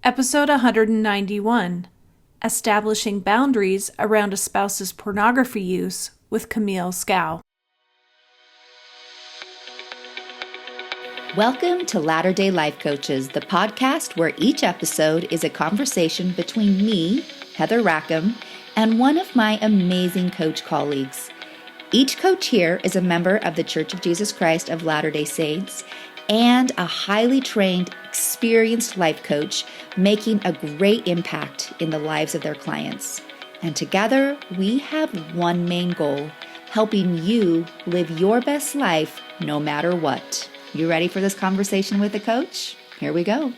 Episode 191, Establishing Boundaries Around a Spouse's Pornography Use with Camille Scow. Welcome to Latter-day Life Coaches, the podcast where each episode is a conversation between me, Heather Rackham, and one of my amazing coach colleagues. Each coach here is a member of the Church of Jesus Christ of Latter-day Saints and a highly trained, experienced life coach making a great impact in the lives of their clients. And together, we have one main goal, helping you live your best life no matter what. You ready for this conversation with a coach? Here we go.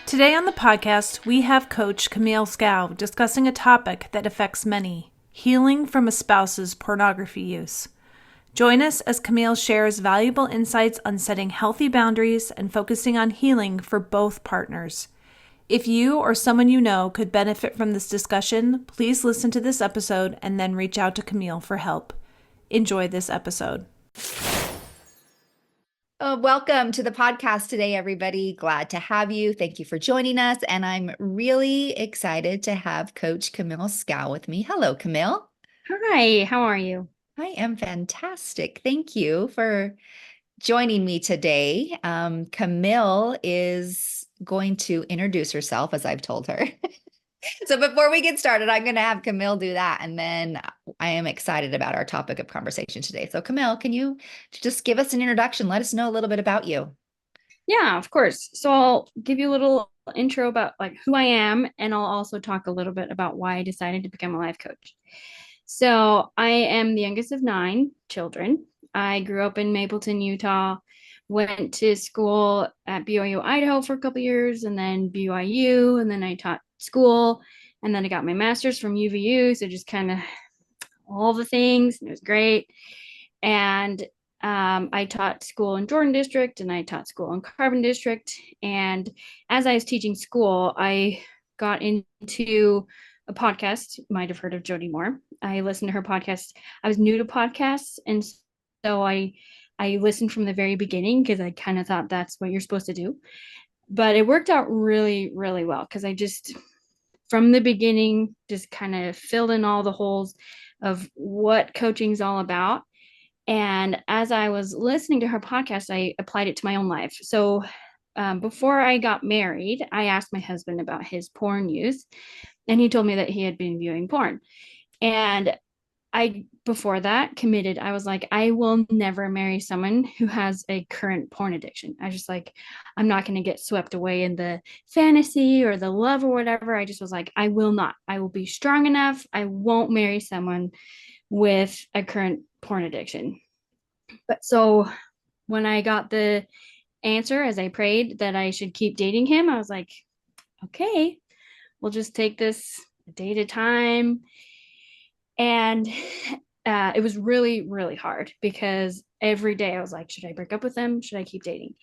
Today on the podcast, we have Coach Camille Scow discussing a topic that affects many, healing from a spouse's pornography use. Join us as Camille shares valuable insights on setting healthy boundaries and focusing on healing for both partners. If you or someone you know could benefit from this discussion, please listen to this episode and then reach out to Camille for help. Enjoy this episode. Welcome to the podcast today, everybody. Glad to have you. Thank you for joining us. And I'm really excited to have Coach Camille Scow with me. Hello, Camille. Hi, how are you? I am fantastic. Thank you for joining me today. Camille is going to introduce herself, as I've told her. So before we get started, I'm going to have Camille do that. And then I am excited about our topic of conversation today. So Camille, can you just give us an introduction? Let us know a little bit about you. Yeah, of course. So I'll give you a little intro about who I am, and I'll also talk a little bit about why I decided to become a life coach. So I am the youngest of 9 children. I grew up in Mapleton, Utah, went to school at BYU, Idaho for a couple years, and then BYU, and then I taught school, and then I got my master's from UVU. So just kind of all the things, and it was great. And I taught school in Jordan District, and I taught school in Carbon District. And as I was teaching school, I got into a podcast. You might have heard of Jody Moore. I listened to her podcast. I was new to podcasts, and so I listened from the very beginning because I kind of thought that's what you're supposed to do. But it worked out really, really well because I just, from the beginning, just kind of filled in all the holes of what coaching's all about. And as I was listening to her podcast, I applied it to my own life. So before I got married, I asked my husband about his porn use, and he told me that he had been viewing porn. And before that, committed. I was like, I will never marry someone who has a current porn addiction. I'm not going to get swept away in the fantasy or the love or whatever. I just was like, I will not. I will be strong enough. I won't marry someone with a current porn addiction. But so when I got the answer, as I prayed that I should keep dating him, I was like, okay, we'll just take this a day at a time. And it was really, really hard because every day I was like, should I break up with him? Should I keep dating?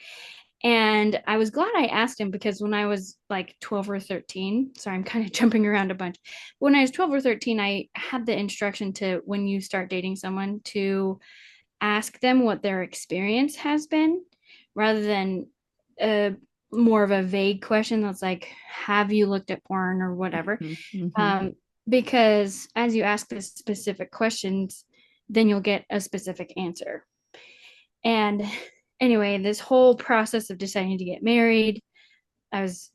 And I was glad I asked him because when I was like 12 or 13, sorry, I'm kind of jumping around a bunch. When I was 12 or 13, I had the instruction to, when you start dating someone, to ask them what their experience has been rather than more of a vague question that's like, have you looked at porn or whatever? Mm-hmm. Because as you ask the specific questions, then you'll get a specific answer. And anyway, this whole process of deciding to get married, I was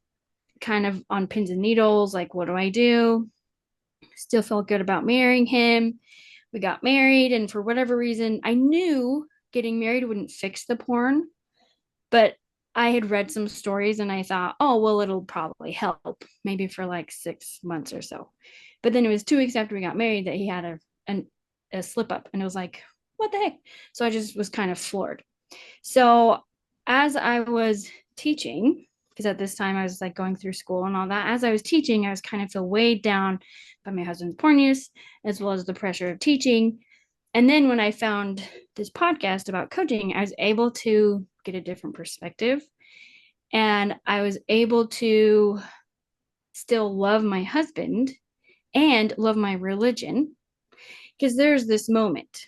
kind of on pins and needles, like, what do I do? Still felt good about marrying him. We got married, and for whatever reason, I knew getting married wouldn't fix the porn, but I had read some stories and I thought, oh, well, it'll probably help maybe for like 6 months or so. But then it was 2 weeks after we got married that he had a slip up, and it was like, what the heck? So I just was kind of floored. So as I was teaching, because at this time I was like going through school and all that, as I was teaching, I was kind of feel weighed down by my husband's porn use, as well as the pressure of teaching. And then when I found this podcast about coaching, I was able to get a different perspective. And I was able to still love my husband and love my religion. Because there's this moment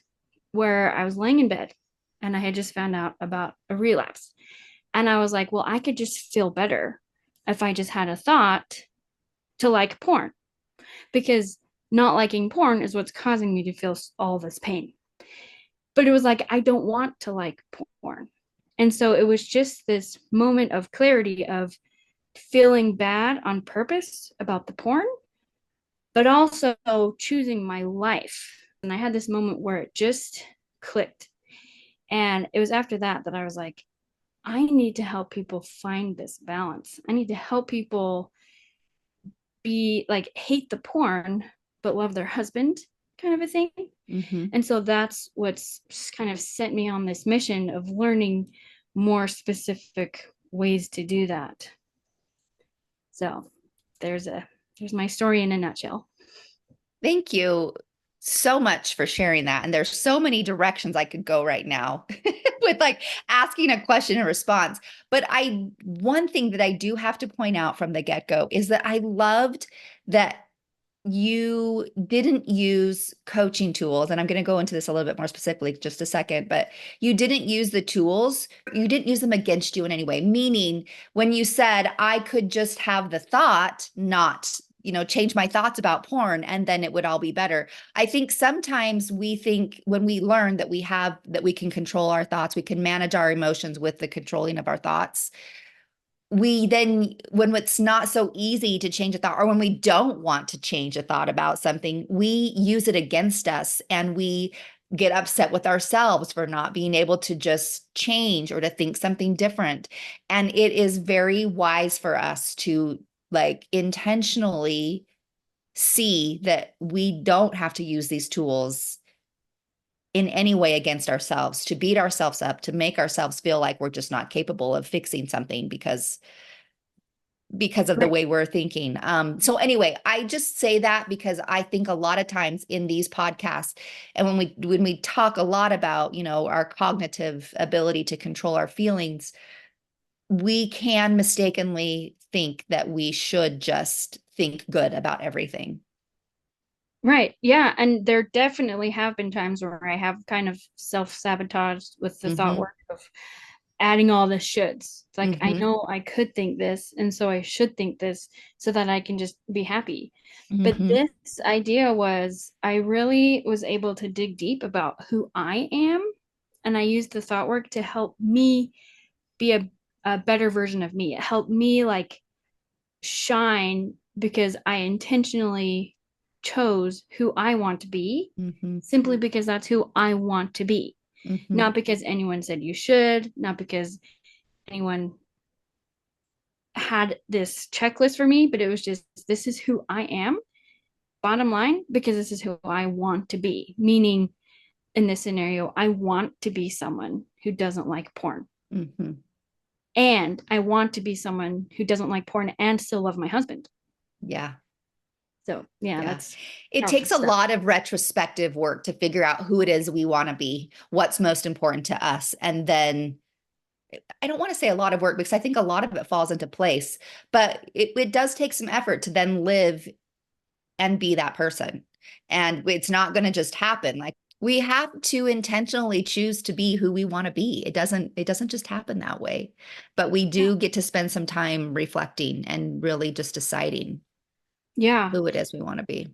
where I was laying in bed and I had just found out about a relapse. And I was like, well, I could just feel better if I just had a thought to like porn, because not liking porn is what's causing me to feel all this pain. But it was like, I don't want to like porn. And so it was just this moment of clarity of feeling bad on purpose about the porn, but also choosing my life. And I had this moment where it just clicked. And it was after that that I was like, I need to help people find this balance. I need to help people be like, hate the porn, but love their husband, kind of a thing. Mm-hmm. And so that's what's kind of sent me on this mission of learning more specific ways to do that. So there's my story in a nutshell. Thank you so much for sharing that. And there's so many directions I could go right now with like asking a question and response. But one thing that I do have to point out from the get-go is that I loved that you didn't use coaching tools. And I'm going to go into this a little bit more specifically just a second, but you didn't use the tools. You didn't use them against you in any way. Meaning when you said, I could just have the thought, not, change my thoughts about porn and then it would all be better. I think sometimes we think when we learn that we can control our thoughts, we can manage our emotions with the controlling of our thoughts. We then, when it's not so easy to change a thought, or when we don't want to change a thought about something, we use it against us and we get upset with ourselves for not being able to just change or to think something different. And it is very wise for us to like intentionally see that we don't have to use these tools in any way against ourselves, to beat ourselves up, to make ourselves feel like we're just not capable of fixing something because of the way we're thinking. So anyway, I just say that because I think a lot of times in these podcasts and when we talk a lot about, our cognitive ability to control our feelings, we can mistakenly think that we should just think good about everything. Right. Yeah. And there definitely have been times where I have kind of self-sabotaged with the thought Mm-hmm. work of adding all the shoulds. It's like, I Mm-hmm. know I could think this, and so I should think this so that I can just be happy. But Mm-hmm. this idea was, I really was able to dig deep about who I am. And I used the thought work to help me be a better version of me. It helped me like shine because I intentionally chose who I want to be Mm-hmm. simply because that's who I want to be. Mm-hmm. Not because anyone said you should, not because anyone had this checklist for me, but it was just, this is who I am, bottom line, because this is who I want to be. Meaning, in this scenario, I want to be someone who doesn't like porn. Mm-hmm. And I want to be someone who doesn't like porn and still love my husband. Yeah. So, yeah, Yeah. that's It powerful takes a stuff. lot of retrospective work to figure out who it is we want to be, what's most important to us. And then I don't want to say a lot of work because I think a lot of it falls into place, but it does take some effort to then live and be that person. And it's not going to just happen. Like we have to intentionally choose to be who we want to be. It doesn't just happen that way, but we do get to spend some time reflecting and really just deciding Yeah. who it is we want to be.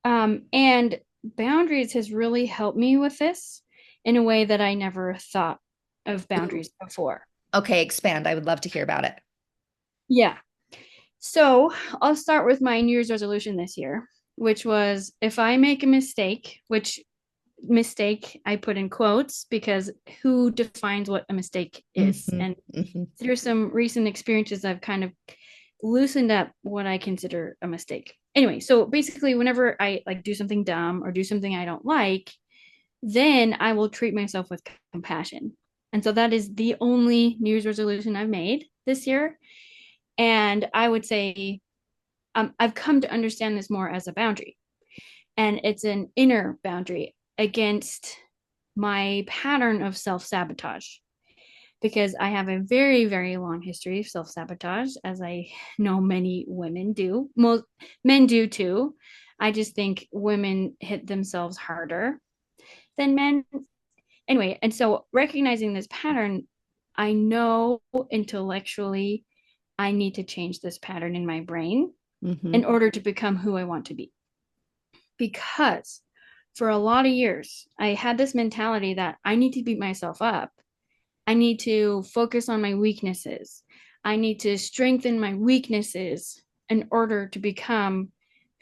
And boundaries has really helped me with this in a way that I never thought of Ooh. boundaries before. Okay, expand. I would love to hear about it. Yeah. So I'll start with my New Year's resolution this year, which was, if I make a mistake, which mistake I put in quotes because who defines what a mistake is? Mm-hmm, And mm-hmm, through some recent experiences, I've kind of loosened up what I consider a mistake. Anyway, so basically, whenever I like do something dumb or do something I don't like, then I will treat myself with compassion. And so that is the only New Year's resolution I've made this year. And I would say I've come to understand this more as a boundary. And it's an inner boundary against my pattern of self sabotage, because I have a very, very long history of self sabotage, as I know many women do. Most men do too. I just think women hit themselves harder than men. Anyway, and so recognizing this pattern I know intellectually I need to change this pattern in my brain in order to become who I want to be. Because for a lot of years, I had this mentality that I need to beat myself up. I need to focus on my weaknesses. I need to strengthen my weaknesses in order to become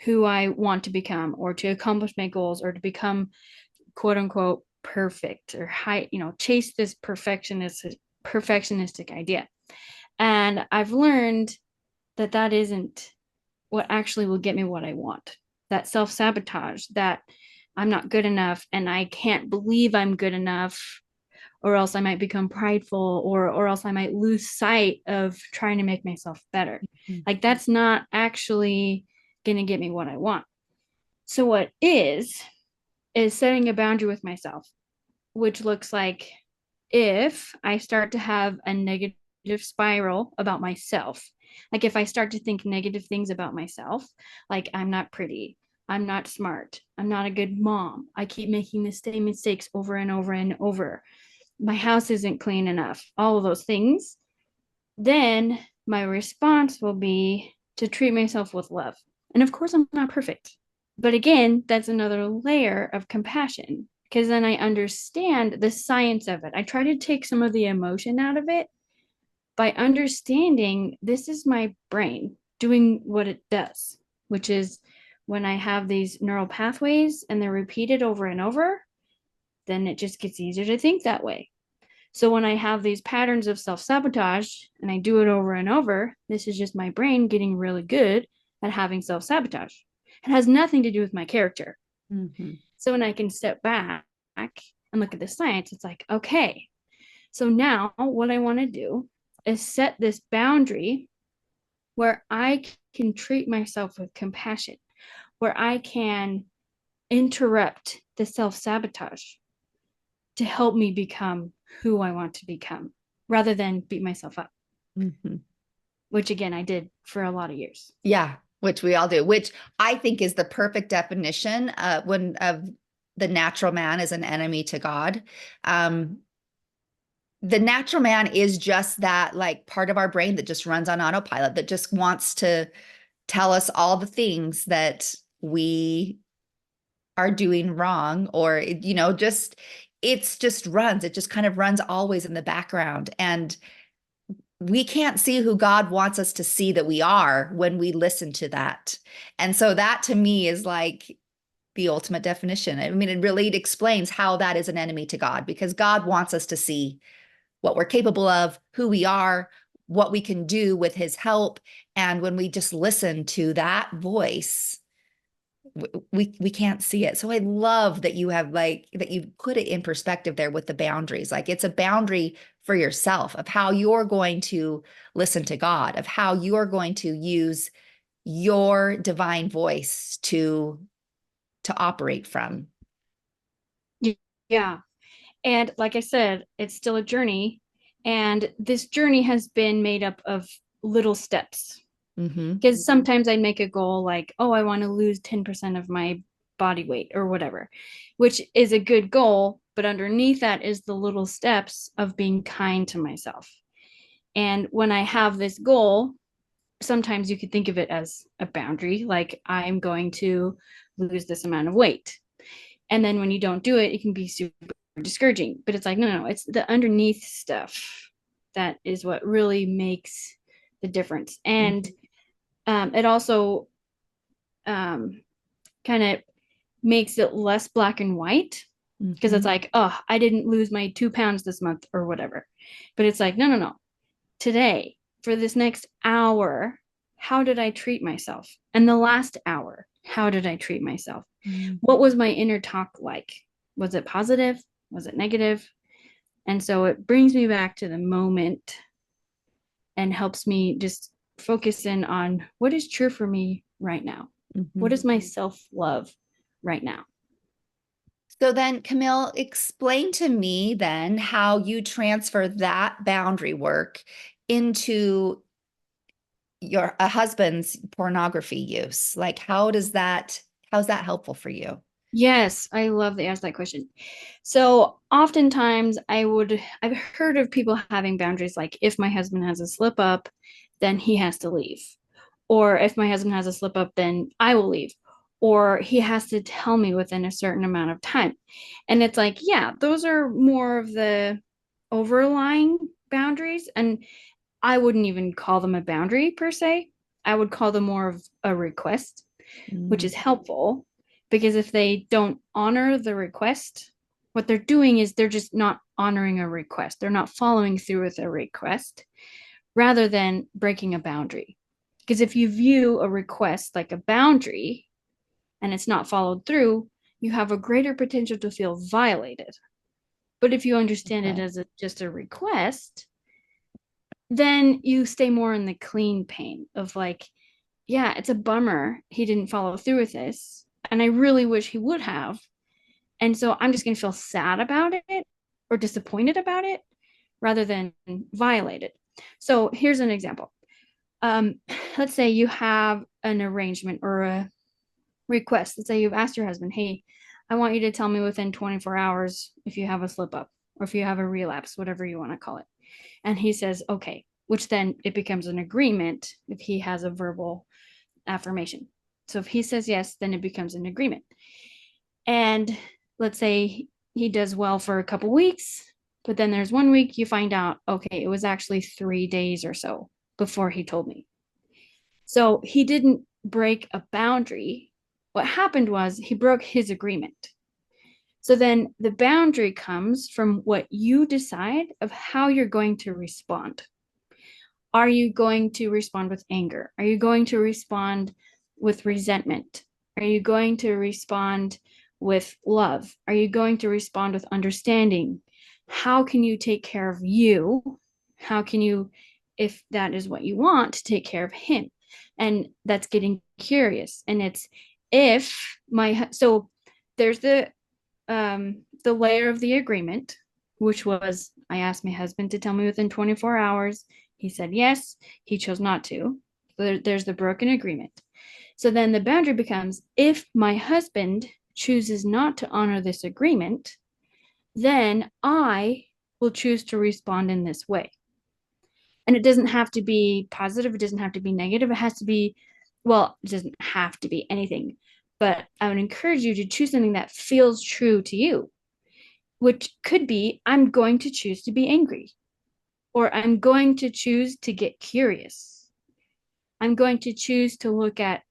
who I want to become, or to accomplish my goals, or to become quote unquote perfect, or chase this perfectionistic idea. And I've learned that that isn't what actually will get me what I want. That self-sabotage, that I'm not good enough and I can't believe I'm good enough, or else I might become prideful, or else I might lose sight of trying to make myself better. Like, that's not actually going to get me what I want. So what is setting a boundary with myself, which looks like, if I start to have a negative spiral about myself, like if I start to think negative things about myself, like I'm not pretty, I'm not smart, I'm not a good mom, I keep making the same mistakes over and over and over, my house isn't clean enough, all of those things, then my response will be to treat myself with love. And of course, I'm not perfect. But again, that's another layer of compassion, because then I understand the science of it. I try to take some of the emotion out of it by understanding this is my brain doing what it does, which is, when I have these neural pathways and they're repeated over and over, then it just gets easier to think that way. So when I have these patterns of self-sabotage and I do it over and over, this is just my brain getting really good at having self-sabotage. It has nothing to do with my character. So when I can step back and look at the science, it's like, okay, so now what I want to do is set this boundary where I can treat myself with compassion, where I can interrupt the self-sabotage to help me become who I want to become, rather than beat myself up, which again, I did for a lot of years. Yeah, which we all do, which I think is the perfect definition of the natural man is an enemy to God. The natural man is just that, like, part of our brain that just runs on autopilot, that just wants to tell us all the things that we are doing wrong, or, it just kind of runs always in the background. And we can't see who God wants us to see that we are when we listen to that. And so that to me is like the ultimate definition. I mean, it really explains how that is an enemy to God, because God wants us to see what we're capable of, who we are, what we can do with his help. And when we just listen to that voice, we can't see it. So I love that you have that you put it in perspective there with the boundaries. Like, it's a boundary for yourself of how you're going to listen to God, of how you're going to use your divine voice to operate from. Yeah. And like I said, it's still a journey. And this journey has been made up of little steps. Because sometimes I'd make a goal like, oh, I want to lose 10% of my body weight or whatever, which is a good goal. But underneath that is the little steps of being kind to myself. And when I have this goal, sometimes you could think of it as a boundary, like I'm going to lose this amount of weight. And then when you don't do it, it can be super discouraging. But it's like, no, it's the underneath stuff that is what really makes the difference. And it also kind of makes it less black and white, because it's like, oh, I didn't lose my 2 pounds this month or whatever. But it's like, no. Today, for this next hour, how did I treat myself? And the last hour, how did I treat myself? What was my inner talk like? Was it positive? Was it negative? And so it brings me back to the moment and helps me just focus in on what is true for me right now. What is my self-love right now? So then, Camille, explain to me then how you transfer that boundary work into a husband's pornography use. Like, how's that helpful for you? Yes, I love that you asked that question. So oftentimes I've heard of people having boundaries like if my husband has a slip up, then he has to leave. Or if my husband has a slip up, then I will leave. Or he has to tell me within a certain amount of time. And it's like, yeah, those are more of the overlying boundaries. And I wouldn't even call them a boundary per se. I would call them more of a request, which is helpful because if they don't honor the request, what they're doing is they're just not honoring a request. They're not following through with a request rather than breaking a boundary. Because if you view a request like a boundary and it's not followed through, you have a greater potential to feel violated. But if you understand it Okay. as just a request, then you stay more in the clean pain of like, yeah, it's a bummer he didn't follow through with this. And I really wish he would have. And so I'm just going to feel sad about it or disappointed about it rather than violated. So here's an example. Um, let's say you have an arrangement or a request. Let's say you've asked your husband, hey, I want you to tell me within 24 hours if you have a slip up or if you have a relapse, whatever you want to call it. And he says, okay, which then it becomes an agreement if he has a verbal affirmation. So if he says yes, then it becomes an agreement. And let's say he does well for a couple weeks, but then there's one week you find out, okay, it was actually 3 days or so before he told me. So he didn't break a boundary. What happened was he broke his agreement. So then the boundary comes from what you decide of how you're going to respond. Are you going to respond with anger? Are you going to respond with resentment? Are you going to respond with love? Are you going to respond with understanding? How can you take care of you? How can you, if that is what you want, take care of him? And that's getting curious. And it's if my, so there's the layer of the agreement, which was I asked my husband to tell me within 24 hours. He said yes. He chose not to. There's the broken agreement. So then the boundary becomes if my husband chooses not to honor this agreement, then I will choose to respond in this way. And it doesn't have to be positive. It doesn't have to be negative. It has to be, well, it doesn't have to be anything. But I would encourage you to choose something that feels true to you, which could be I'm going to choose to be angry, or I'm going to choose to get curious. I'm going to choose to look at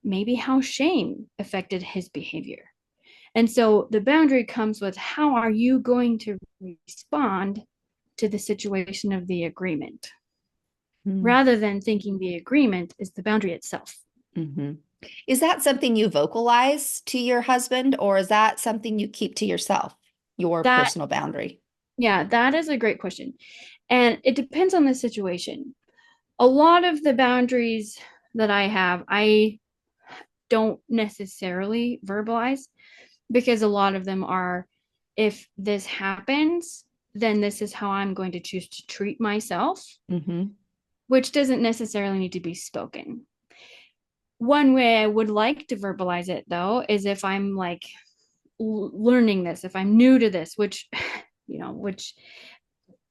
maybe how shame affected his behavior. And so the boundary comes with how are you going to respond to the situation of the agreement rather than thinking the agreement is the boundary itself. Mm-hmm. Is that something you vocalize to your husband, or is that something you keep to yourself, your That, personal boundary? yeah, that is a great question. And it depends on the situation. A lot of the boundaries that I have, I don't necessarily verbalize because a lot of them are if this happens, then this is how I'm going to choose to treat myself, Mm-hmm. which doesn't necessarily need to be spoken. One way I would like to verbalize it though is if I'm like learning this, if I'm new to this, which, which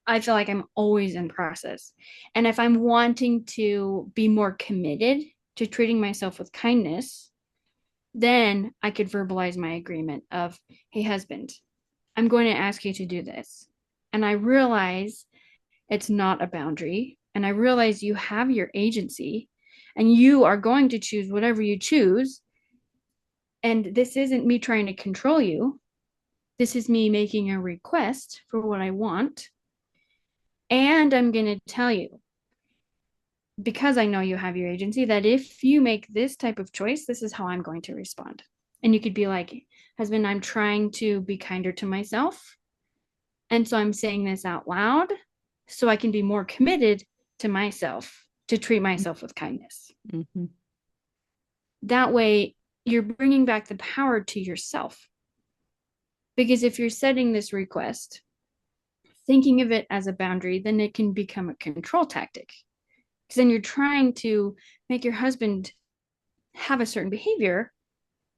I feel like I'm always in process. And if I'm wanting to be more committed to treating myself with kindness, then I could verbalize my agreement of, hey, husband, I'm going to ask you to do this. And I realize it's not a boundary. And I realize you have your agency and you are going to choose whatever you choose. And this isn't me trying to control you. This is me making a request for what I want. And I'm going to tell you, because I know you have your agency, that if you make this type of choice, this is how I'm going to respond. And you could be like, husband, I'm trying to be kinder to myself. And so I'm saying this out loud so I can be more committed to myself, to treat myself with kindness. Mm-hmm. That way, you're bringing back the power to yourself. Because if you're setting this request, thinking of it as a boundary, then it can become a control tactic. Because then you're trying to make your husband have a certain behavior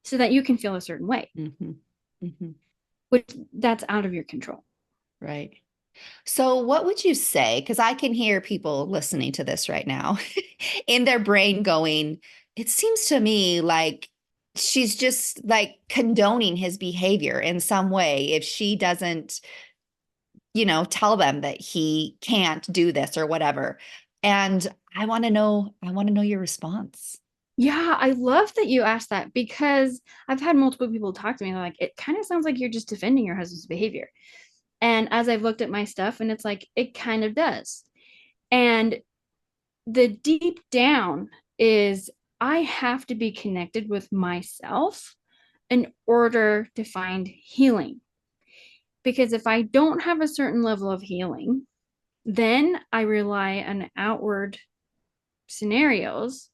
so that you can feel a certain way, which that's out of your control. Right. So what would you say? Because I can hear people listening to this right now in their brain going, it seems to me like she's just like condoning his behavior in some way if she doesn't, tell them that he can't do this or whatever. And I want to know your response. Yeah, I love that you asked that because I've had multiple people talk to me. They're like, it kind of sounds like you're just defending your husband's behavior. And as I've looked at my stuff, and it's like, it kind of does. And the deep down is I have to be connected with myself in order to find healing. Because if I don't have a certain level of healing, then I rely on outward scenarios,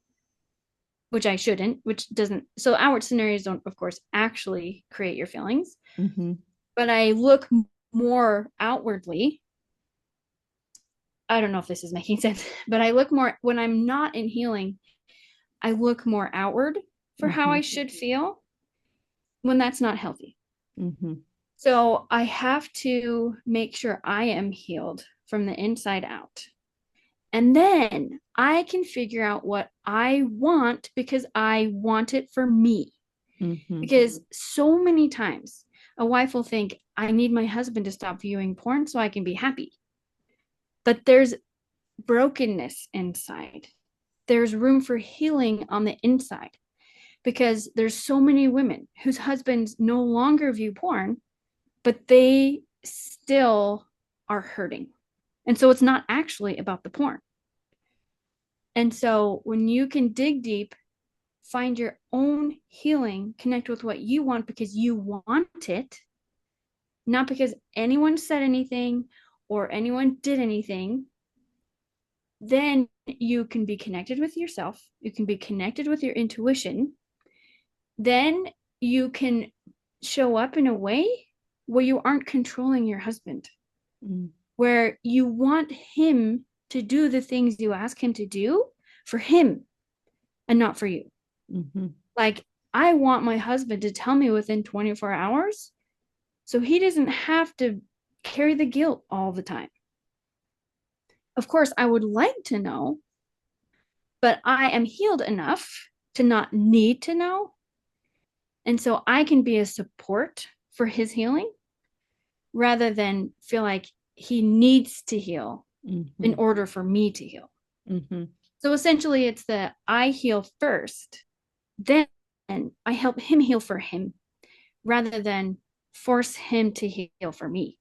which I shouldn't, which doesn't. So outward scenarios don't, of course, actually create your feelings. But I look more outwardly. I don't know if this is making sense, but I look more when I'm not in healing, I look more outward for how I should feel when that's not healthy. So I have to make sure I am healed from the inside out. And then I can figure out what I want because I want it for me. Because so many times a wife will think, I need my husband to stop viewing porn so I can be happy. But there's brokenness inside. There's room for healing on the inside because there's so many women whose husbands no longer view porn, but they still are hurting. And so it's not actually about the porn. And so when you can dig deep, find your own healing, connect with what you want because you want it, not because anyone said anything or anyone did anything, then you can be connected with yourself. You can be connected with your intuition. Then you can show up in a way where you aren't controlling your husband, where you want him to do the things you ask him to do for him and not for you. Like, I want my husband to tell me within 24 hours so he doesn't have to carry the guilt all the time. Of course, I would like to know, but I am healed enough to not need to know. And so I can be a support for his healing rather than feel like he needs to heal in order for me to heal. So essentially, it's the I heal first, then I help him heal for him rather than force him to heal for me.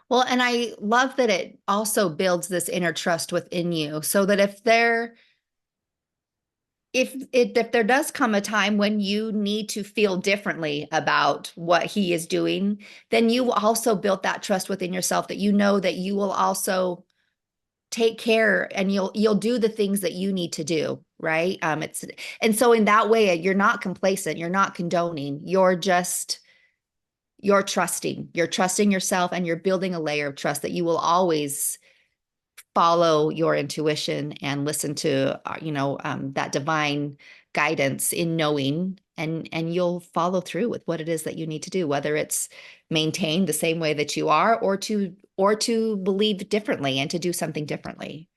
Well, and I love that it also builds this inner trust within you so that if there does come a time when you need to feel differently about what he is doing, then you also built that trust within yourself that you know that you will also take care and you'll do the things that you need to do, right? And so in that way, you're not complacent, you're not condoning, you're trusting yourself, and you're building a layer of trust that you will always follow your intuition and listen to that divine guidance in knowing, and you'll follow through with what it is that you need to do, whether it's maintain the same way that you are or to believe differently and to do something differently.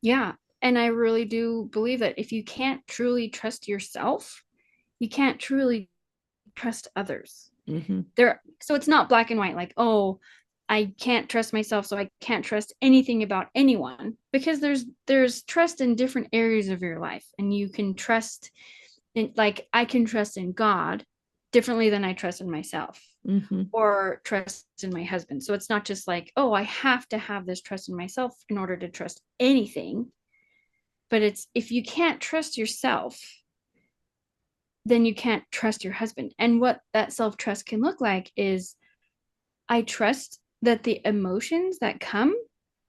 Yeah. And I really do believe that if you can't truly trust yourself, you can't truly trust others. So it's not black and white, like, oh, I can't trust myself, so I can't trust anything about anyone, because there's trust in different areas of your life, and you can trust in, like, I can trust in God differently than I trust in myself or trust in my husband. So it's not just like, oh, I have to have this trust in myself in order to trust anything, but it's if you can't trust yourself, then you can't trust your husband. And what that self-trust can look like is I trust that the emotions that come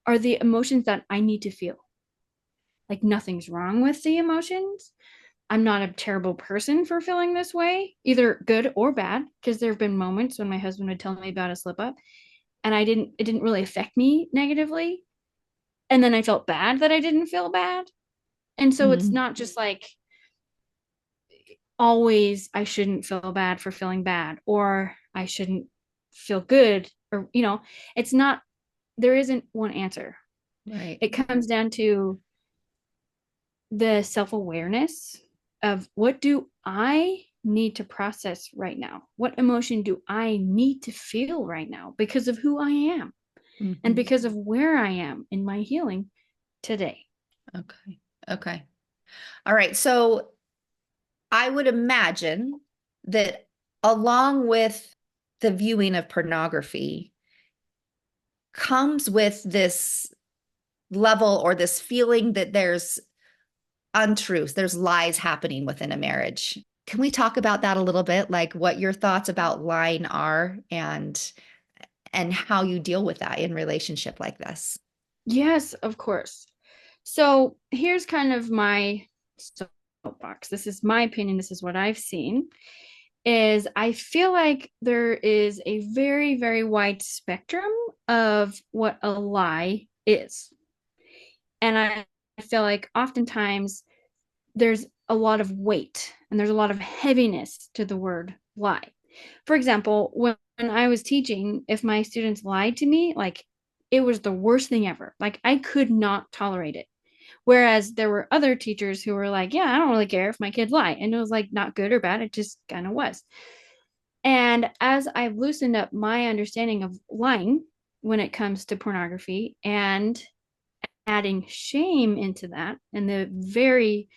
are the emotions that I need to feel. Like, nothing's wrong with the emotions. I'm not a terrible person for feeling this way, either good or bad, because there have been moments when my husband would tell me about a slip up and it didn't really affect me negatively. And then I felt bad that I didn't feel bad. And so it's not just like always I shouldn't feel bad for feeling bad, or I shouldn't feel good, or it's not, there isn't one answer. Right. It comes down to the self-awareness of, what do I need to process right now? What emotion do I need to feel right now because of who I am and because of where I am in my healing today? Okay. Okay. All right. So I would imagine that along with the viewing of pornography comes with this level or this feeling that there's untruths, there's lies happening within a marriage. Can we talk about that a little bit? Like what your thoughts about lying are and how you deal with that in relationship like this? Yes, of course. So here's kind of my soapbox. This is my opinion. This is what I've seen. Is I feel like there is a very, very wide spectrum of what a lie is. And I feel like oftentimes there's a lot of weight and there's a lot of heaviness to the word lie. For example, when I was teaching, if my students lied to me, like, it was the worst thing ever. Like, I could not tolerate it. Whereas there were other teachers who were like, yeah, I don't really care if my kid lie. And it was like not good or bad. It just kind of was. And as I've loosened up my understanding of lying when it comes to pornography and adding shame into that, and the very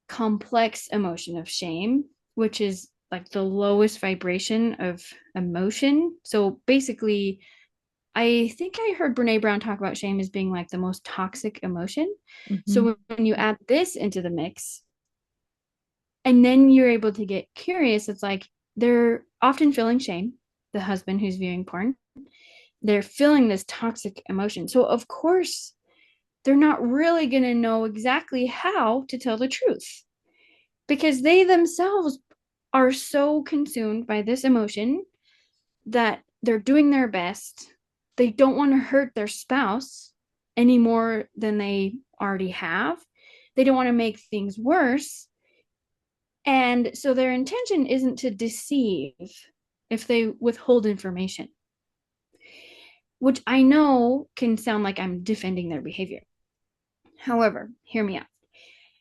complex emotion of shame, which is like the lowest vibration of emotion. So basically, I think I heard Brene Brown talk about shame as being like the most toxic emotion. So when you add this into the mix, and then you're able to get curious, it's like they're often feeling shame, the husband who's viewing porn. They're feeling this toxic emotion. So, of course, they're not really going to know exactly how to tell the truth because they themselves are so consumed by this emotion that they're doing their best. They don't want to hurt their spouse any more than they already have. They don't want to make things worse. And so their intention isn't to deceive if they withhold information, which I know can sound like I'm defending their behavior. However, hear me out.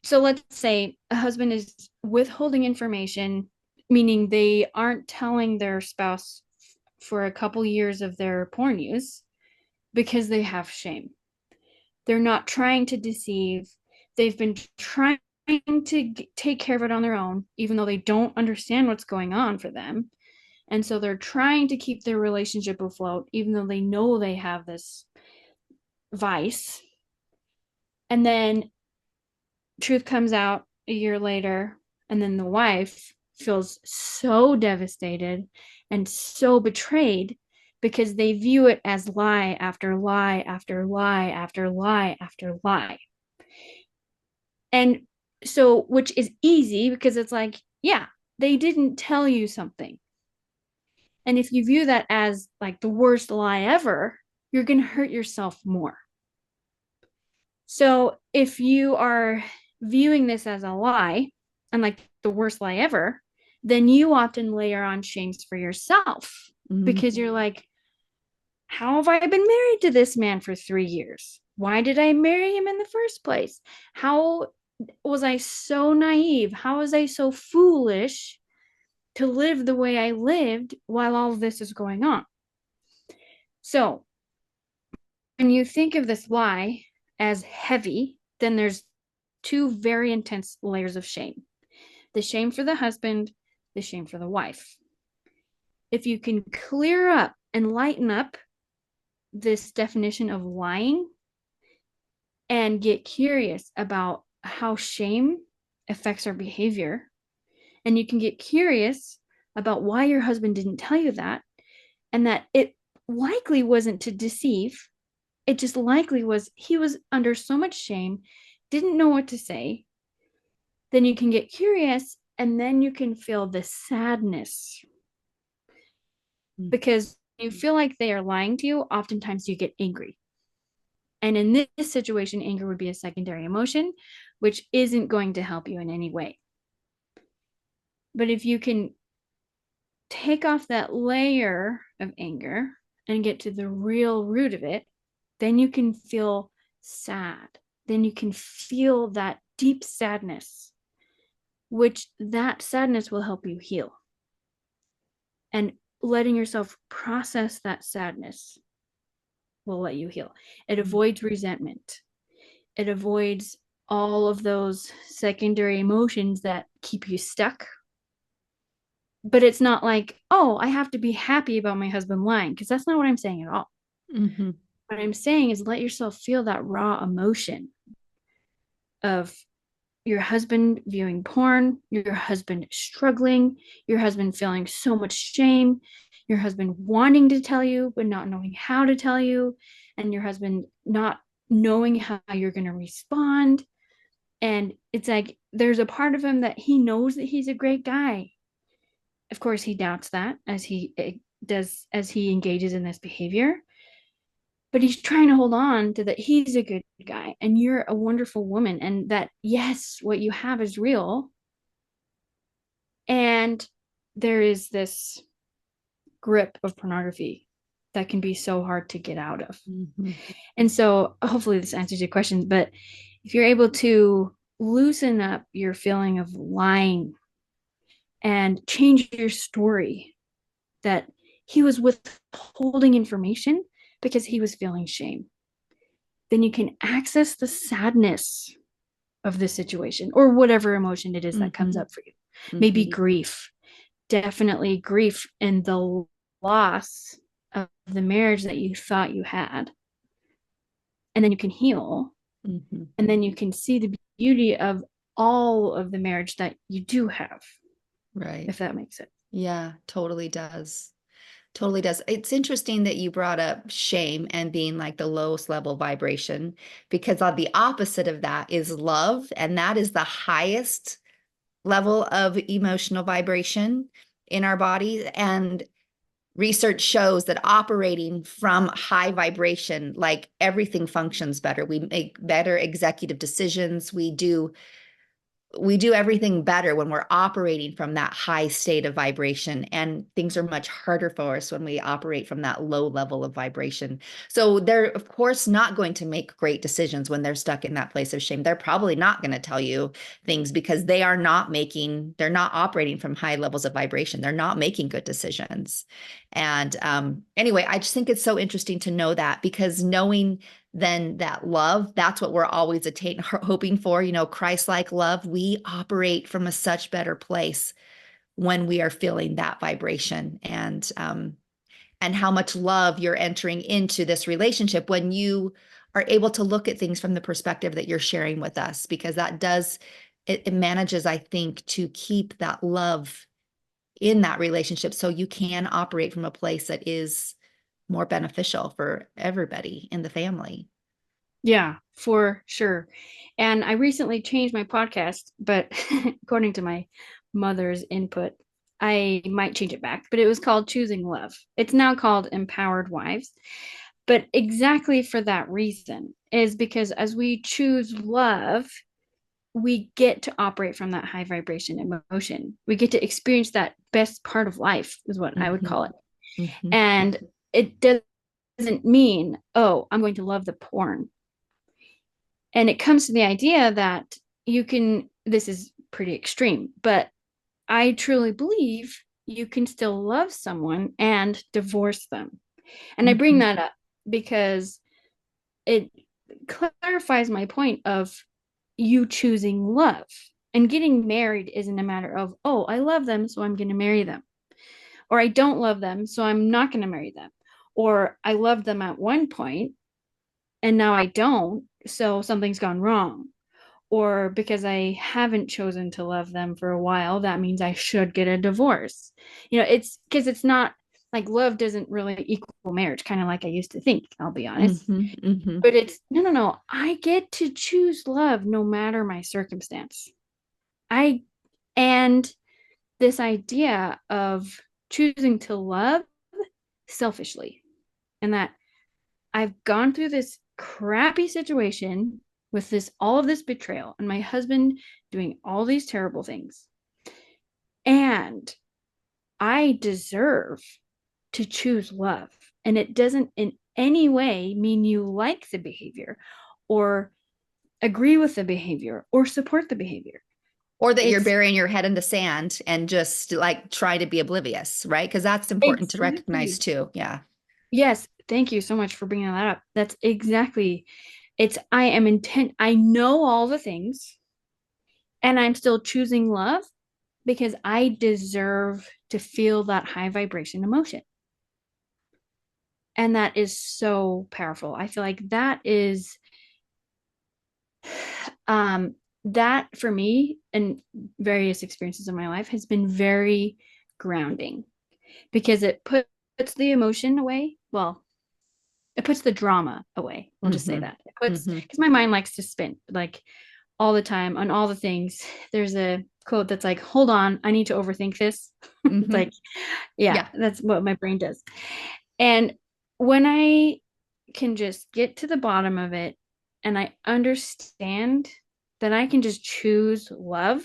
So let's say a husband is withholding information, meaning they aren't telling their spouse for a couple years of their porn use because they have shame. They're not trying to deceive. They've been trying to take care of it on their own, even though they don't understand what's going on for them. And so they're trying to keep their relationship afloat, even though they know they have this vice. And then truth comes out a year later, and then the wife feels so devastated and so betrayed because they view it as lie after lie after lie after lie after lie. And so, which is easy because it's like, yeah, they didn't tell you something. And if you view that as like the worst lie ever, you're going to hurt yourself more. So if you are viewing this as a lie and like the worst lie ever, then you often layer on shames for yourself because you're like, how have I been married to this man for 3 years? Why did I marry him in the first place? How was I so naive? How was I so foolish to live the way I lived while all of this is going on? So when you think of this lie as heavy, then there's two very intense layers of shame: the shame for the husband, the shame for the wife. If you can clear up and lighten up this definition of lying and get curious about how shame affects our behavior, and you can get curious about why your husband didn't tell you that, and that it likely wasn't to deceive. It just likely was he was under so much shame, didn't know what to say. Then you can get curious, and then you can feel the sadness because you feel like they are lying to you. Oftentimes you get angry. And in this situation, anger would be a secondary emotion, which isn't going to help you in any way. But if you can take off that layer of anger and get to the real root of it, then you can feel sad. Then you can feel that deep sadness, which that sadness will help you heal. And letting yourself process that sadness will let you heal. It avoids resentment. It avoids all of those secondary emotions that keep you stuck. But it's not like, oh, I have to be happy about my husband lying, because that's not what I'm saying at all. Mm-hmm. What I'm saying is let yourself feel that raw emotion of your husband viewing porn, your husband struggling, your husband feeling so much shame, your husband wanting to tell you, but not knowing how to tell you, and your husband not knowing how you're going to respond. And it's like, there's a part of him that he knows that he's a great guy. Of course, he doubts that as he engages in this behavior. But he's trying to hold on to that he's a good guy and you're a wonderful woman, and that, yes, what you have is real. And there is this grip of pornography that can be so hard to get out of. Mm-hmm. And so hopefully this answers your question, but if you're able to loosen up your feeling of lying and change your story that he was withholding information because he was feeling shame, then you can access the sadness of the situation or whatever emotion it is that comes up for you. Maybe grief, definitely grief in the loss of the marriage that you thought you had. And then you can heal. And then you can see the beauty of all of the marriage that you do have. Right. If that makes sense. Yeah, totally does. Totally does. It's interesting that you brought up shame and being like the lowest level vibration, because on the opposite of that is love. And that is the highest level of emotional vibration in our bodies. And research shows that operating from high vibration, like everything functions better. We make better executive decisions. We do everything better when we're operating from that high state of vibration, and things are much harder for us when we operate from that low level of vibration. So they're of course not going to make great decisions when they're stuck in that place of shame. They're probably not going to tell you things because they're not operating from high levels of vibration. They're not making good decisions. And anyway, I just think it's so interesting to know that, because knowing then that love, that's what we're always hoping for, Christ-like love. We operate from a such better place when we are feeling that vibration, and how much love you're entering into this relationship when you are able to look at things from the perspective that you're sharing with us, because it manages, I think, to keep that love in that relationship so you can operate from a place that is more beneficial for everybody in the family. Yeah, for sure. And I recently changed my podcast, but according to my mother's input, I might change it back. But it was called Choosing Love. It's now called Empowered Wives. But exactly for that reason, is because as we choose love, we get to operate from that high vibration emotion. We get to experience that best part of life, is what I would call it. And it doesn't mean, oh, I'm going to love the porn. And it comes to the idea that this is pretty extreme, but I truly believe you can still love someone and divorce them. And I bring that up because it clarifies my point of you choosing love. And getting married isn't a matter of, oh, I love them, so I'm going to marry them. Or I don't love them, so I'm not going to marry them. Or I loved them at one point and now I don't, so something's gone wrong. Or because I haven't chosen to love them for a while, that means I should get a divorce. It's because it's not like love doesn't really equal marriage, kind of like I used to think, I'll be honest. But it's no. I get to choose love no matter my circumstance. And this idea of choosing to love selfishly, and that I've gone through this crappy situation with all of this betrayal and my husband doing all these terrible things. And I deserve to choose love. And it doesn't in any way mean you like the behavior or agree with the behavior or support the behavior. Or that you're It's burying your head in the sand and just like try to be oblivious, right? Because that's important to recognize exactly. too. Yeah. Yes, thank you so much for bringing that up. That's exactly. I am intent. I know all the things and I'm still choosing love because I deserve to feel that high vibration emotion. And that is so powerful. I feel like that is um that for me and various experiences in my life has been very grounding because it puts the emotion away. Well, it puts the drama away. We'll just say Mm-hmm. that. It puts Mm-hmm. because my mind likes to spin like all the time on all the things. There's a quote that's like, hold on, I need to overthink this. It's Mm-hmm. like, yeah, Yeah. that's what my brain does. And when I can just get to the bottom of it and I understand that I can just choose love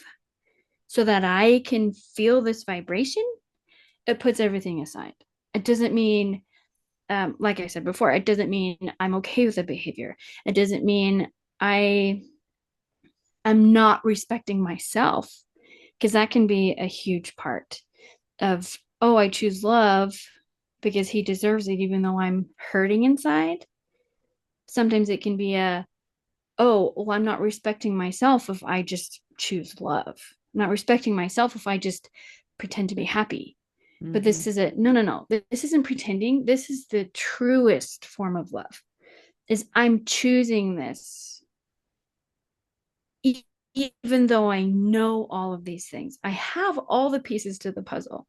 so that I can feel this vibration, it puts everything aside. It doesn't mean, like I said before, it doesn't mean I'm okay with the behavior. It doesn't mean I am not respecting myself, because that can be a huge part of, oh, I choose love because he deserves it, even though I'm hurting inside. Sometimes it can be oh, well, I'm not respecting myself if I just choose love. I'm not respecting myself if I just pretend to be happy. But Mm-hmm. this is it. No, no, no. This isn't pretending. This is the truest form of love. Is I'm choosing this, even though I know all of these things. I have all the pieces to the puzzle,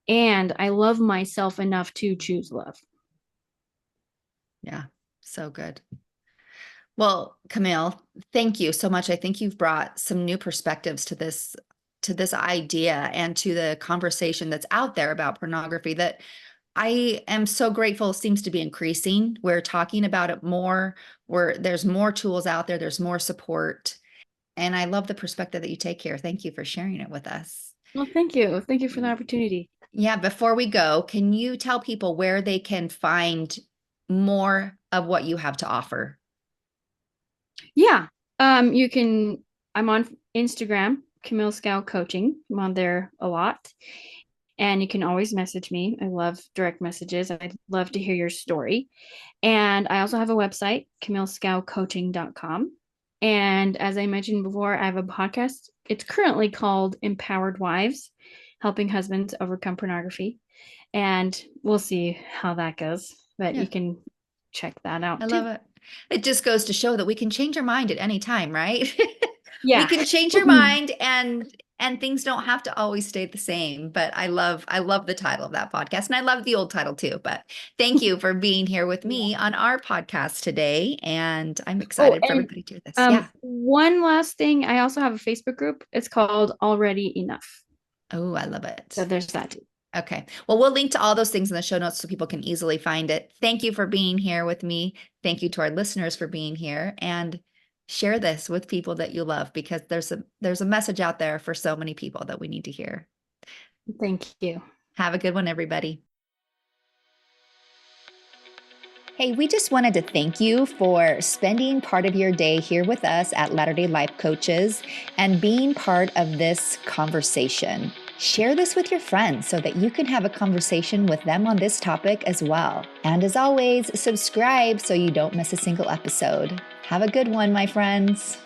and I love myself enough to choose love. Yeah. So good. Well, Camille, thank you so much. I think you've brought some new perspectives to this idea and to the conversation that's out there about pornography that I am so grateful seems to be increasing. We're talking about it more, where there's more tools out there, there's more support. And I love the perspective that you take here. Thank you for sharing it with us. Well, thank you. Thank you for the opportunity. Yeah, before we go, can you tell people where they can find more of what you have to offer? Yeah. You can, I'm on Instagram, Camille Scow Coaching. I'm on there a lot. And you can always message me. I love direct messages. I'd love to hear your story. And I also have a website, camillescowcoaching.com. And as I mentioned before, I have a podcast. It's currently called Empowered Wives, Helping Husbands Overcome Pornography. And we'll see how that goes. But Yeah, you can check that I out love too. it. It just goes to show that we can change our mind at any time, right? We Yeah. can change our mind and things don't have to always stay the same. But I love the title of that podcast and I love the old title too. But thank you for being here with me on our podcast today. And I'm Oh, excited for and everybody to hear this. Yeah. one last thing. I also have a Facebook group. It's called Already Enough. Oh, I love So it. there's that too. Okay. Well, we'll link to all those things in the show notes so people can easily find it. Thank you for being here with me. Thank you to our listeners for being here and share this with people that you love because there's a message out there for so many people that we need to hear. Thank you. Have a good one, everybody. Hey, we just wanted to thank you for spending part of your day here with us at Latter-day Life Coaches and being part of this conversation. Share this with your friends so that you can have a conversation with them on this topic as well. And as always, subscribe so you don't miss a single episode. Have a good one, my friends.